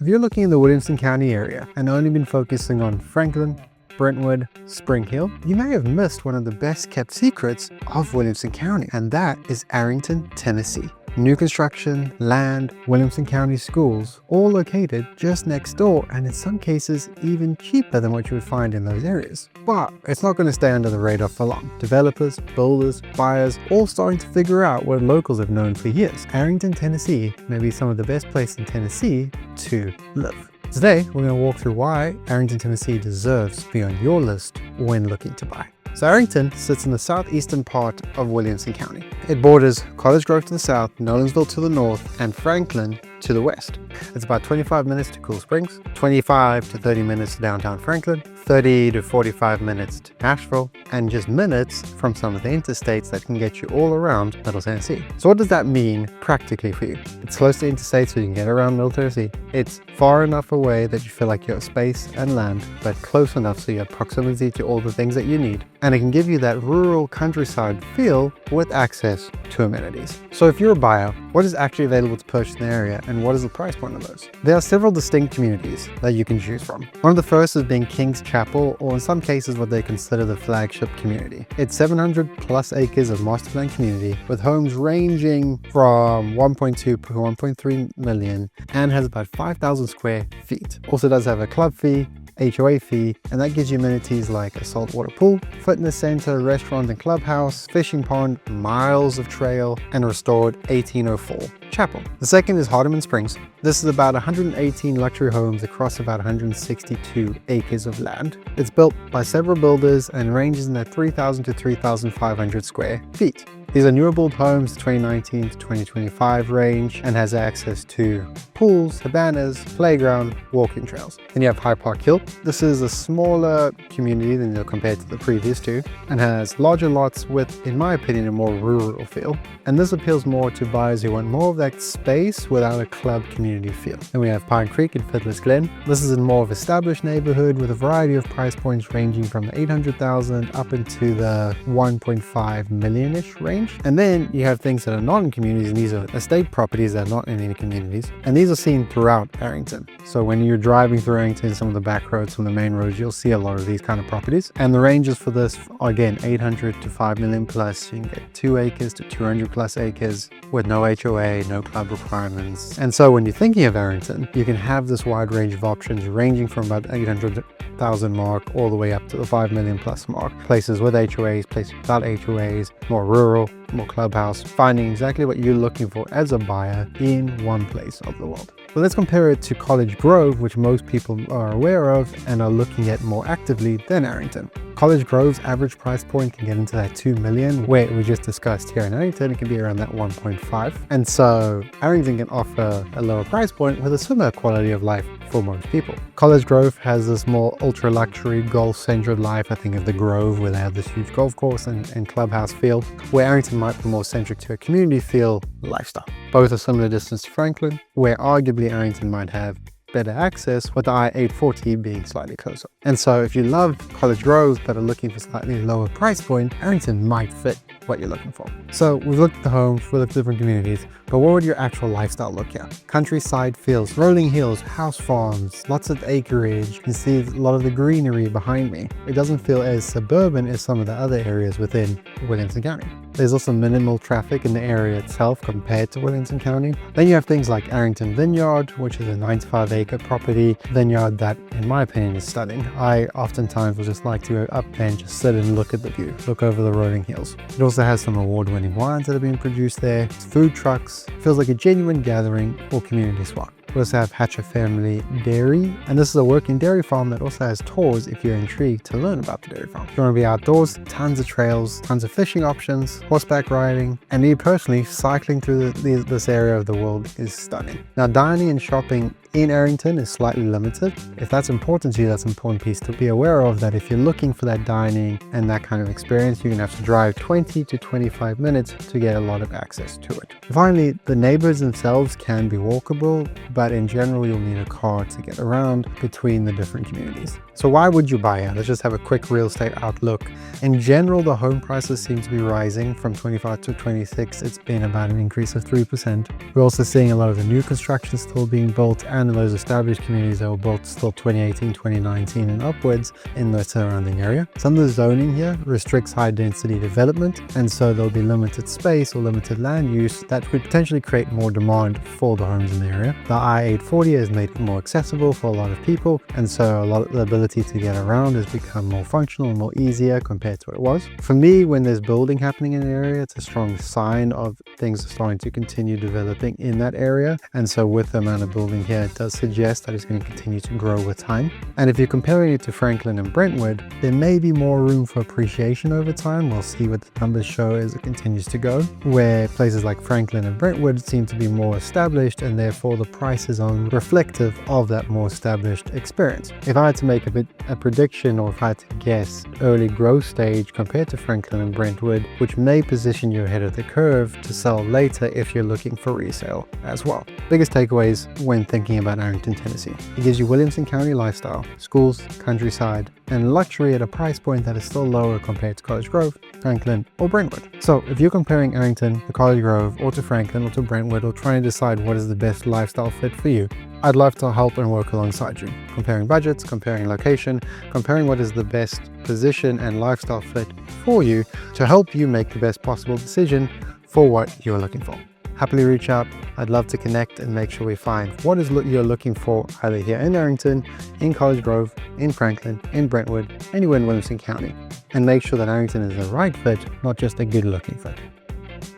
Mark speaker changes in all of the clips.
Speaker 1: If you're looking in the Williamson County area and only been focusing on Franklin, Brentwood, Spring Hill, you may have missed one of the best kept secrets of Williamson County, and that is Arrington, Tennessee. New construction, land, Williamson County schools, all located just next door, and in some cases even cheaper than what you would find in those areas. But it's not going to stay under the radar for long. Developers, builders, buyers, all starting to figure out what locals have known for years. Arrington, Tennessee may be some of the best places in Tennessee to live. Today, we're going to walk through why Arrington, Tennessee deserves to be on your list when looking to buy. So Arrington sits in the southeastern part of Williamson County. It borders College Grove to the south, Nolensville to the north, and Franklin to the west. It's about 25 minutes to Cool Springs, 25 to 30 minutes to downtown Franklin, 30 to 45 minutes to Nashville, and just minutes from some of the interstates that can get you all around Middle Tennessee. So what does that mean practically for you? It's close to interstates so you can get around Middle Tennessee. It's far enough away that you feel like you have space and land, but close enough so you have proximity to all the things that you need. And it can give you that rural countryside feel with access to amenities. So if you're a buyer, what is actually available to purchase in the area and what is the price point of those? There are several distinct communities that you can choose from. One of the first is being King's Chapel, or in some cases what they consider the flagship community. It's 700 plus acres of master plan community with homes ranging from 1.2 to 1.3 million and has about 5,000 square feet. Also does have a club fee, HOA fee, and that gives you amenities like a saltwater pool, fitness center, restaurant and clubhouse, fishing pond, miles of trail, and a restored 1804 chapel. The second is Hardeman Springs. This is about 118 luxury homes across about 162 acres of land. It's built by several builders and ranges in that 3,000 to 3,500 square feet. These are newer build homes, 2019 to 2025 range, and has access to pools, cabanas, playground, walking trails. Then you have High Park Hill. This is a smaller community than compared to the previous two, and has larger lots with, in my opinion, a more rural feel. And this appeals more to buyers who want more of that space without a club community feel. Then we have Pine Creek and Fidler's Glen. This is a more of established neighborhood with a variety of price points ranging from the 800,000 up into the 1.5 million-ish range. And then you have things that are not in communities, and these are estate properties that are not in any communities. And these are seen throughout Arrington. So when you're driving through Arrington, some of the back roads, some of the main roads, you'll see a lot of these kind of properties. And the ranges for this are, again, 800 to 5 million plus. You can get 2 acres to 200 plus acres with no HOA, no club requirements. And so when you're thinking of Arrington, you can have this wide range of options ranging from about 800,000 mark all the way up to the 5 million plus mark. Places with HOAs, places without HOAs, more rural, more clubhouse, finding exactly what you're looking for as a buyer in one place of the world. But let's compare it to College Grove, which most people are aware of and are looking at more actively than Arrington. College Grove's average price point can get into that 2 million, where we just discussed here in Arrington, it can be around that 1.5. And so Arrington can offer a lower price point with a similar quality of life for most people. College Grove has this more ultra luxury golf-centered life, I think of the Grove, where they have this huge golf course and clubhouse feel, where Arrington might be more centric to a community feel lifestyle. Both are similar distance to Franklin, where arguably Arrington might have better access, with the I-840 being slightly closer. And so if you love College Grove but are looking for slightly lower price point, Arrington might fit what you're looking for. So we've looked at the homes, we've looked at different communities, but what would your actual lifestyle look at? Countryside feels, rolling hills, house farms, lots of acreage. You can see a lot of the greenery behind me. It doesn't feel as suburban as some of the other areas within Williamson County. There's also minimal traffic in the area itself compared to Williamson County. Then you have things like Arrington Vineyard, which is a 95-acre property vineyard that, in my opinion, is stunning. I oftentimes will just like to go up there and just sit and look at the view, look over the rolling hills. It also has some award-winning wines that are being produced there, food trucks. It feels like a genuine gathering or community spot. We also have Hatcher Family Dairy, and this is a working dairy farm that also has tours if you're intrigued to learn about the dairy farm. If you want to be outdoors, tons of trails, tons of fishing options, horseback riding, and me personally, cycling through this area of the world is stunning. Now, dining and shopping in Arrington is slightly limited. If that's important to you, that's an important piece to be aware of, that if you're looking for that dining and that kind of experience, you're gonna have to drive 20 to 25 minutes to get a lot of access to it. Finally, the neighborhoods themselves can be walkable, but in general, you'll need a car to get around between the different communities. So why would you buy it? Let's just have a quick real estate outlook. In general, the home prices seem to be rising. From 25 to 26, it's been about an increase of 3%. We're also seeing a lot of the new construction still being built, and expand in those established communities that were built still 2018, 2019 and upwards in the surrounding area. Some of the zoning here restricts high density development, and so there'll be limited space or limited land use that could potentially create more demand for the homes in the area. The I-840 has made it more accessible for a lot of people, and so a lot of the ability to get around has become more functional and more easier compared to what it was. For me, when there's building happening in the area, it's a strong sign of things are starting to continue developing in that area, and so with the amount of building here, it does suggest that it's going to continue to grow with time. And if you're comparing it to Franklin and Brentwood, there may be more room for appreciation over time. We'll see what the numbers show as it continues to go, where places like Franklin and Brentwood seem to be more established, and therefore the prices are reflective of that more established experience. If I had to make a prediction, or if I had to guess early growth stage compared to Franklin and Brentwood, which may position you ahead of the curve to sell later if you're looking for resale as well. Biggest takeaways when thinking about Arrington, Tennessee. It gives you Williamson County lifestyle, schools, countryside, and luxury at a price point that is still lower compared to College Grove, Franklin, or Brentwood. So if you're comparing Arrington to College Grove or to Franklin or to Brentwood, or trying to decide what is the best lifestyle fit for you, I'd love to help and work alongside you. Comparing budgets, comparing location, comparing what is the best position and lifestyle fit for you to help you make the best possible decision for what you're looking for. Happily reach out. I'd love to connect and make sure we find what is you're looking for, either here in Arrington, in College Grove, in Franklin, in Brentwood, anywhere in Williamson County, and make sure that Arrington is the right fit, not just a good looking fit.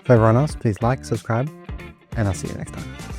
Speaker 1: For everyone else, please like, subscribe, and I'll see you next time.